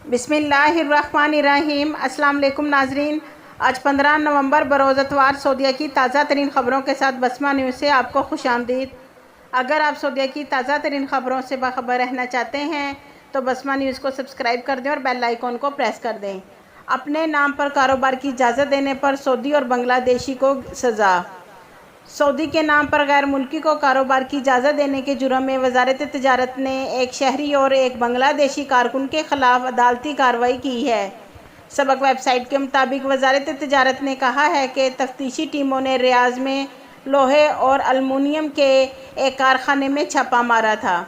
بسم اللہ الرحمن الرحیم۔ السلام علیکم ناظرین، آج 15 نومبر بروز اتوار سعودیہ کی تازہ ترین خبروں کے ساتھ بسمہ نیوز سے آپ کو خوش آمدید۔ اگر آپ سعودیہ کی تازہ ترین خبروں سے باخبر رہنا چاہتے ہیں تو بسمہ نیوز کو سبسکرائب کر دیں اور بیل آئیکن کو پریس کر دیں۔ اپنے نام پر کاروبار کی اجازت دینے پر سعودی اور بنگلہ دیشی کو سزا۔ سعودی کے نام پر غیر ملکی کو کاروبار کی اجازت دینے کے جرم میں وزارت تجارت نے ایک شہری اور ایک بنگلہ دیشی کارکن کے خلاف عدالتی کارروائی کی ہے۔ سبق ویب سائٹ کے مطابق وزارت تجارت نے کہا ہے کہ تفتیشی ٹیموں نے ریاض میں لوہے اور ایلومینیم کے ایک کارخانے میں چھاپہ مارا تھا۔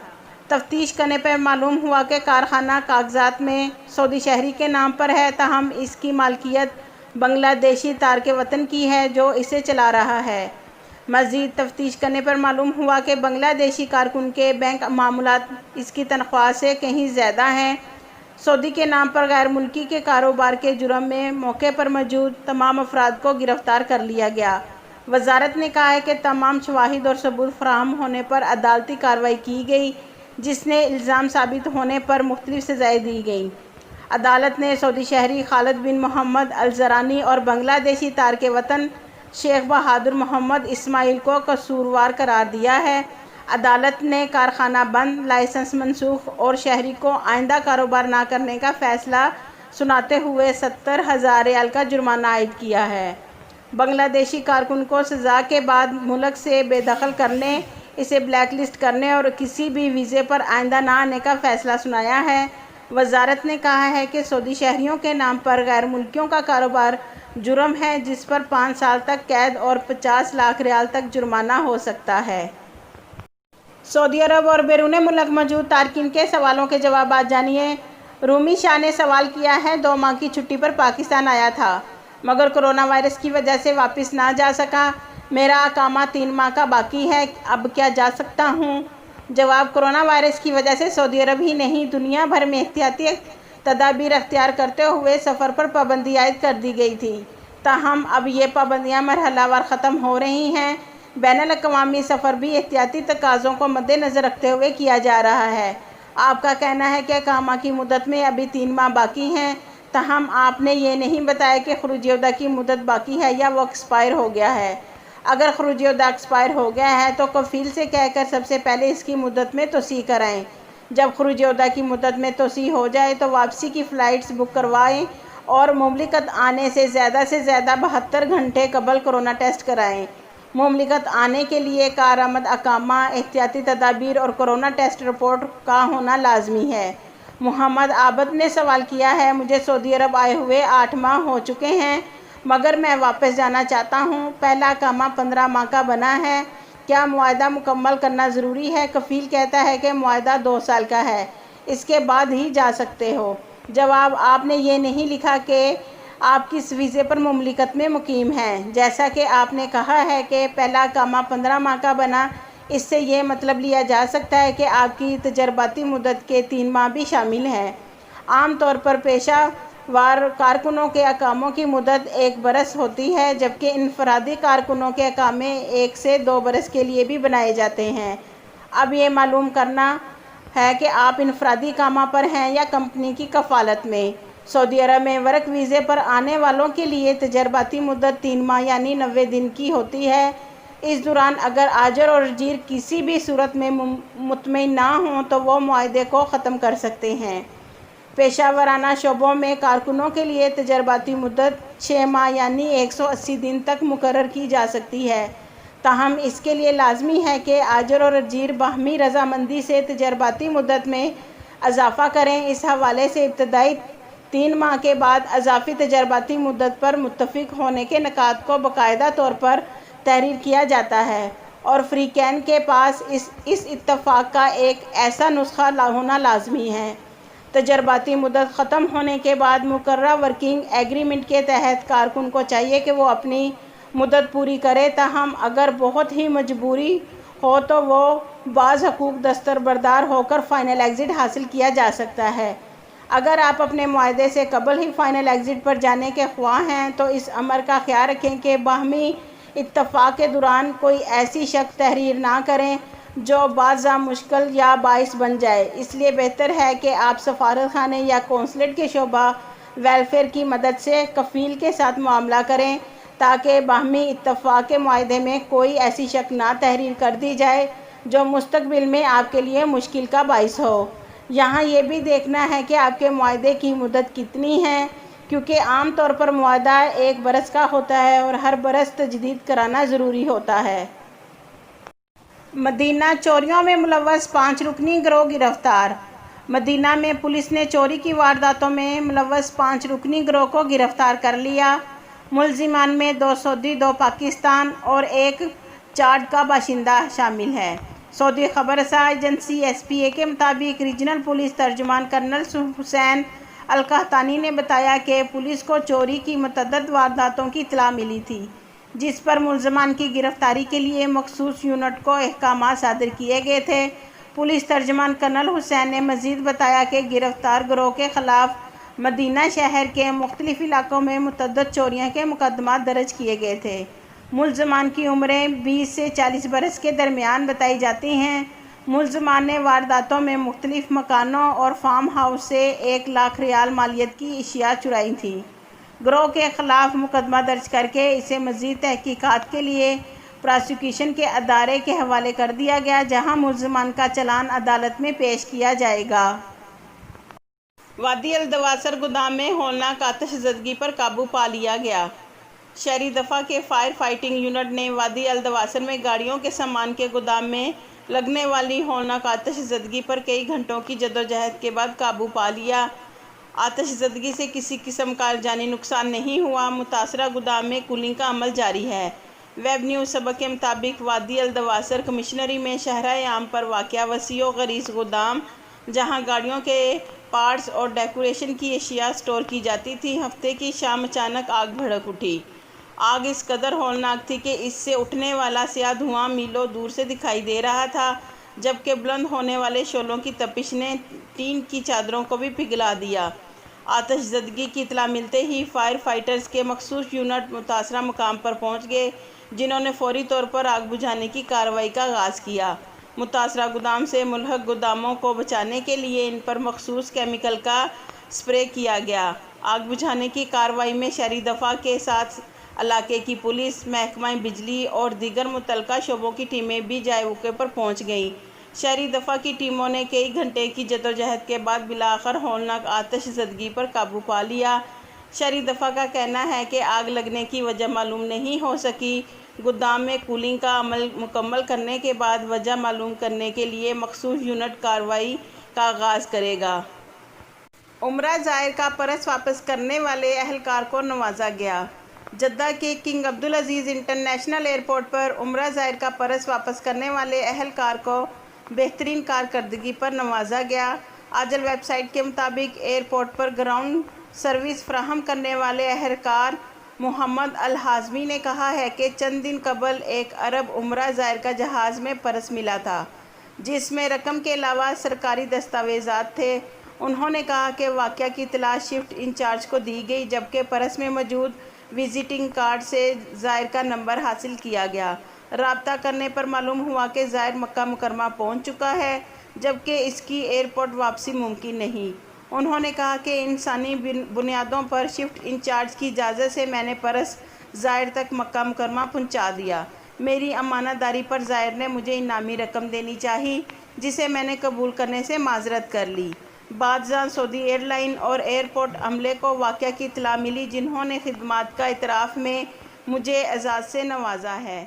تفتیش کرنے پر معلوم ہوا کہ کارخانہ کاغذات میں سعودی شہری کے نام پر ہے، تاہم اس کی مالکیت بنگلہ دیشی تارک وطن کی ہے جو اسے چلا رہا ہے۔ مزید تفتیش کرنے پر معلوم ہوا کہ بنگلہ دیشی کارکن کے بینک معاملات اس کی تنخواہ سے کہیں زیادہ ہیں۔ سعودی کے نام پر غیر ملکی کے کاروبار کے جرم میں موقع پر موجود تمام افراد کو گرفتار کر لیا گیا۔ وزارت نے کہا ہے کہ تمام شواہد اور ثبوت فراہم ہونے پر عدالتی کارروائی کی گئی، جس نے الزام ثابت ہونے پر مختلف سزائیں دی گئیں۔ عدالت نے سعودی شہری خالد بن محمد الزرانی اور بنگلہ دیشی تارک وطن شیخ بہادر محمد اسماعیل کو قصوروار قرار دیا ہے۔ عدالت نے کارخانہ بند، لائسنس منسوخ اور شہری کو آئندہ کاروبار نہ کرنے کا فیصلہ سناتے ہوئے 70,000 ریال کا جرمانہ عائد کیا ہے۔ بنگلہ دیشی کارکن کو سزا کے بعد ملک سے بے دخل کرنے، اسے بلیک لسٹ کرنے اور کسی بھی ویزے پر آئندہ نہ آنے کا فیصلہ سنایا ہے۔ وزارت نے کہا ہے کہ سعودی شہریوں کے نام پر غیر ملکیوں کا کاروبار جرم ہے جس پر 5 سال تک قید اور 50 لاکھ ریال تک جرمانہ ہو سکتا ہے۔ سعودی عرب اور بیرون ملک موجود تارکین کے سوالوں کے جوابات جانیے۔ رومی شاہ نے سوال کیا ہے، 2 ماہ کی چھٹی پر پاکستان آیا تھا مگر کرونا وائرس کی وجہ سے واپس نہ جا سکا۔ میرا اقامہ 3 ماہ کا باقی ہے، اب کیا جا سکتا ہوں؟ جواب: کورونا وائرس کی وجہ سے سعودی عرب ہی نہیں، دنیا بھر میں احتیاطی تدابیر اختیار کرتے ہوئے سفر پر پابندی عائد کر دی گئی تھی، تاہم اب یہ پابندیاں مرحلہ وار ختم ہو رہی ہیں۔ بین الاقوامی سفر بھی احتیاطی تقاضوں کو مد نظر رکھتے ہوئے کیا جا رہا ہے۔ آپ کا کہنا ہے کہ اقامہ کی مدت میں ابھی 3 ماہ باقی ہیں، تاہم آپ نے یہ نہیں بتایا کہ خروج عہدہ کی مدت باقی ہے یا وہ ایکسپائر ہو گیا ہے۔ اگر خروج عہدہ ایکسپائر ہو گیا ہے تو کفیل سے کہہ کر سب سے پہلے اس کی مدت میں توسیع کرائیں۔ جب خروج عہدہ کی مدت میں توسیع ہو جائے تو واپسی کی فلائٹس بک کروائیں اور مملکت آنے سے زیادہ 72 گھنٹے قبل کورونا ٹیسٹ کرائیں۔ مملکت آنے کے لیے کارآمد اقامہ، احتیاطی تدابیر اور کورونا ٹیسٹ رپورٹ کا ہونا لازمی ہے۔ محمد عابد نے سوال کیا ہے، مجھے سعودی عرب آئے ہوئے 8 ماہ ہو چکے ہیں مگر میں واپس جانا چاہتا ہوں۔ پہلا اقامہ 15 ماہ کا بنا ہے، کیا معاہدہ مکمل کرنا ضروری ہے؟ کفیل کہتا ہے کہ معاہدہ 2 سال کا ہے، اس کے بعد ہی جا سکتے ہو۔ جواب: آپ نے یہ نہیں لکھا کہ آپ کس ویزے پر مملکت میں مقیم ہیں۔ جیسا کہ آپ نے کہا ہے کہ پہلا اقامہ 15 ماہ کا بنا، اس سے یہ مطلب لیا جا سکتا ہے کہ آپ کی تجرباتی مدت کے 3 ماہ بھی شامل ہیں۔ عام طور پر پیشہ وار کارکنوں کے اقاموں کی مدت 1 برس ہوتی ہے، جبکہ انفرادی کارکنوں کے اقامے 1 سے 2 برس کے لیے بھی بنائے جاتے ہیں۔ اب یہ معلوم کرنا ہے کہ آپ انفرادی اقامہ پر ہیں یا کمپنی کی کفالت میں۔ سعودی عرب میں ورک ویزے پر آنے والوں کے لیے تجرباتی مدت 3 ماہ یعنی 90 دن کی ہوتی ہے۔ اس دوران اگر آجر اور اجیر کسی بھی صورت میں مطمئن نہ ہوں تو وہ معاہدے کو ختم کر سکتے ہیں۔ پیشہ ورانہ شعبوں میں کارکنوں کے لیے تجرباتی مدت 6 ماہ یعنی 180 دن تک مقرر کی جا سکتی ہے، تاہم اس کے لیے لازمی ہے کہ آجر اور اجیر باہمی رضامندی سے تجرباتی مدت میں اضافہ کریں۔ اس حوالے سے ابتدائی 3 ماہ کے بعد اضافی تجرباتی مدت پر متفق ہونے کے نکات کو باقاعدہ طور پر تحریر کیا جاتا ہے اور فریقین کے پاس اس اتفاق کا ایک ایسا نسخہ ہونا لازمی ہے۔ تجرباتی مدت ختم ہونے کے بعد مقررہ ورکنگ ایگریمنٹ کے تحت کارکن کو چاہیے کہ وہ اپنی مدت پوری کرے، تاہم اگر بہت ہی مجبوری ہو تو وہ بعض حقوق دستبردار ہو کر فائنل ایگزٹ حاصل کیا جا سکتا ہے۔ اگر آپ اپنے معاہدے سے قبل ہی فائنل ایگزٹ پر جانے کے خواہاں ہیں تو اس امر کا خیال رکھیں کہ باہمی اتفاق کے دوران کوئی ایسی شرط تحریر نہ کریں جو بعض مشکل یا باعث بن جائے۔ اس لیے بہتر ہے کہ آپ سفارت خانے یا قونصلیٹ کے شعبہ ویلفیئر کی مدد سے کفیل کے ساتھ معاملہ کریں تاکہ باہمی اتفاق کے معاہدے میں کوئی ایسی شق نہ تحریر کر دی جائے جو مستقبل میں آپ کے لیے مشکل کا باعث ہو۔ یہاں یہ بھی دیکھنا ہے کہ آپ کے معاہدے کی مدت کتنی ہے، کیونکہ عام طور پر معاہدہ 1 برس کا ہوتا ہے اور ہر برس تجدید کرانا ضروری ہوتا ہے۔ مدینہ چوریوں میں ملوث 5 رکنی گروہ گرفتار۔ مدینہ میں پولیس نے چوری کی وارداتوں میں ملوث 5 رکنی گروہ کو گرفتار کر لیا۔ ملزمان میں 2 سعودی، 2 پاکستان اور 1 چاڈ کا باشندہ شامل ہے۔ سعودی خبر رساں ایجنسی ایس پی اے کے مطابق ریجنل پولیس ترجمان کرنل حسین القحطانی نے بتایا کہ پولیس کو چوری کی متعدد وارداتوں کی اطلاع ملی تھی، جس پر ملزمان کی گرفتاری کے لیے مخصوص یونٹ کو احکامات صادر کیے گئے تھے۔ پولیس ترجمان کرنل حسین نے مزید بتایا کہ گرفتار گروہ کے خلاف مدینہ شہر کے مختلف علاقوں میں متعدد چوریوں کے مقدمات درج کیے گئے تھے۔ ملزمان کی عمریں 20 سے 40 برس کے درمیان بتائی جاتی ہیں۔ ملزمان نے وارداتوں میں مختلف مکانوں اور فارم ہاؤس سے 1 لاکھ ریال مالیت کی اشیاء چرائی تھیں۔ گروہ کے خلاف مقدمہ درج کر کے اسے مزید تحقیقات کے لیے پراسیکیوشن کے ادارے کے حوالے کر دیا گیا، جہاں ملزمان کا چلان عدالت میں پیش کیا جائے گا۔ وادی الدواسر گودام میں ہولناک آتش زدگی پر قابو پا لیا گیا۔ شہری دفاع کے فائر فائٹنگ یونٹ نے وادی الدواسر میں گاڑیوں کے سامان کے گودام میں لگنے والی ہولناک آتش زدگی پر کئی گھنٹوں کی جدوجہد کے بعد قابو پا لیا۔ آتش زدگی سے کسی قسم کا جانی نقصان نہیں ہوا۔ متاثرہ گودام میں کولنگ کا عمل جاری ہے۔ ویب نیوز سبق کے مطابق وادی الدواسر کمشنری میں شاہراہ عام پر واقع وسیع و غریض گودام، جہاں گاڑیوں کے پارٹس اور ڈیکوریشن کی اشیاء اسٹور کی جاتی تھی، ہفتے کی شام اچانک آگ بھڑک اٹھی۔ آگ اس قدر ہولناک تھی کہ اس سے اٹھنے والا سیاہ دھواں میلوں دور سے دکھائی دے رہا تھا، جبکہ بلند ہونے والے شعلوں کی تپش نے ٹین کی چادروں کو بھی پگھلا دیا۔ آتش زدگی کی اطلاع ملتے ہی فائر فائٹرز کے مخصوص یونٹ متاثرہ مقام پر پہنچ گئے، جنہوں نے فوری طور پر آگ بجھانے کی کارروائی کا آغاز کیا۔ متاثرہ گودام سے ملحق گوداموں کو بچانے کے لیے ان پر مخصوص کیمیکل کا اسپرے کیا گیا۔ آگ بجھانے کی کارروائی میں شہری دفاع کے ساتھ علاقے کی پولیس، محکمہ بجلی اور دیگر متعلقہ شعبوں کی ٹیمیں بھی جائے موقع پر پہنچ گئیں۔ شہری دفاع کی ٹیموں نے کئی گھنٹے کی جدوجہد کے بعد بالآخر ہولناک آتش زدگی پر قابو پا لیا۔ شہری دفاع کا کہنا ہے کہ آگ لگنے کی وجہ معلوم نہیں ہو سکی۔ گودام میں کولنگ کا عمل مکمل کرنے کے بعد وجہ معلوم کرنے کے لیے مخصوص یونٹ کارروائی کا آغاز کرے گا۔ عمرہ زائر کا پرس واپس کرنے والے اہلکار کو نوازا گیا۔ جدہ کے کنگ عبدالعزیز انٹرنیشنل ایئرپورٹ پر عمرہ زائر کا پرس واپس کرنے والے اہلکار کو بہترین کارکردگی پر نوازا گیا۔ آجل ویب سائٹ کے مطابق ایئرپورٹ پر گراؤنڈ سروس فراہم کرنے والے اہلکار محمد الحازمی نے کہا ہے کہ چند دن قبل ایک عرب عمرہ زائر کا جہاز میں پرس ملا تھا، جس میں رقم کے علاوہ سرکاری دستاویزات تھے۔ انہوں نے کہا کہ واقعہ کی اطلاع شفٹ انچارج کو دی گئی، جبکہ پرس میں موجود وزٹنگ کارڈ سے زائر کا نمبر حاصل کیا گیا۔ رابطہ کرنے پر معلوم ہوا کہ زائر مکہ مکرمہ پہنچ چکا ہے، جبکہ اس کی ایئرپورٹ واپسی ممکن نہیں۔ انہوں نے کہا کہ انسانی بنیادوں پر شفٹ انچارج کی اجازت سے میں نے پرس زائر تک مکہ مکرمہ پہنچا دیا۔ میری امانت داری پر زائر نے مجھے انعامی رقم دینی چاہی، جسے میں نے قبول کرنے سے معذرت کر لی۔ بعد ازاں سعودی ایئر لائن اور ایئرپورٹ عملے کو واقعہ کی اطلاع ملی، جنہوں نے خدمات کا اعتراف میں مجھے اعزاز سے نوازا ہے۔